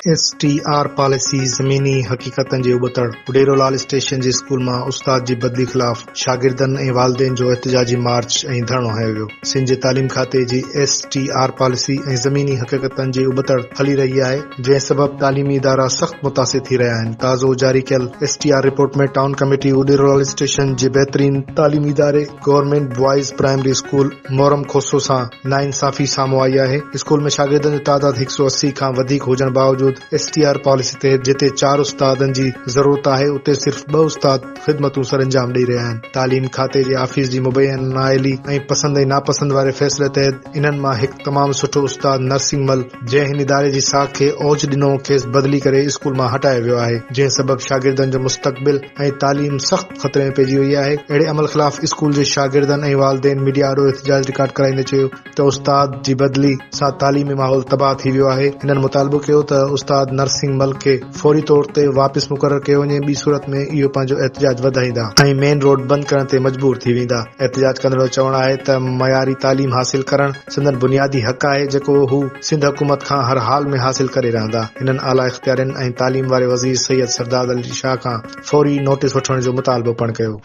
STR policy ज़मीनी हक़ीक़तनि जे उबतड़ डेरोलाल station जे school मां उस्ताद जी बदली ख़िलाफ़ शागिर्दनि ऐं वालिदेन जो एहतिजाजी मार्च ऐं धरणो हयो वियो। सिंध जे तालीम खाते जी STR पॉलिसी ऐं ज़मीनी हक़ीक़तनि जे उबतड़ हली रही आहे, जंहिं सबब तालीमी इदारा सख़्त मुतासिर थी रहिया आहिनि। ताज़ो जारी कयल STR रिपोर्ट में टाउन कमेटी डेरोलाल स्टेशन जे बहितरीन तालीमी इदारे government boys primary school Moram Khoso सां नाइंसाफ़ी साम्हूं आई आहे। स्कूल में शागिर्दनि जो तादाद 180 खां वधीक हुजण बावजूद STR पॉलिसी तहत जिते 4 उस्तादनि जी ज़रूरत आहे, उते सिर्फ़ 2 उस्ताद ख़िदमतूं सर अंजाम ॾेई रहिया आहिनि। तालीम खाते जे आफ़ीस जी मुबैन नाअहली ऐं पसंद ऐं नापसंद वारे फ़ैसिले तहत इन्हनि मां हिकु तमामु सुठो उस्ताद नरसिंह मल, जंहिं हिन इदारे जी साख खे औज ॾिनो, खेसि बदिली करे स्कूल मां हटायो वियो आहे, जंहिं सबब शागिर्दनि जो मुस्तक़बिल ऐं तालीम सख़्त ख़तरे में पइजी वई आहे। अहिड़े अमल ख़िलाफ़ स्कूल जे शागिर्दनि ऐं वालिदेन मीडिया आॾो एहतिजाज रिकॉर्ड कराईंदे चयो त उस्ताद जी बदिली सां तालीमी माहौल तबाह थी वियो आहे। हिननि मुतालबो कयो त उस्ताद नरसिंह मल खे फौरी तौर ते वापसि मुक़रर कयो वञे, ॿी सूरत में इहो पंहिंजो एहतिजाज वधाईंदा ऐं मेन रोड बंदि करण ते मजबूर थी वेंदा। एहतिजाज कंदड़ जो चवणु आहे त मयारी तालीम हासिल करण संदन बुनियादी हक़ आहे, जेको हू सिंध हुकूमत खां हर हाल में हासिल करे रहंदा। हिननि आला इख्तियारनि ऐं तालीम वारे वज़ीर सैयद सरदार अली शाह खां फौरी नोटिस वठण जो मुतालबो पिणु कयो।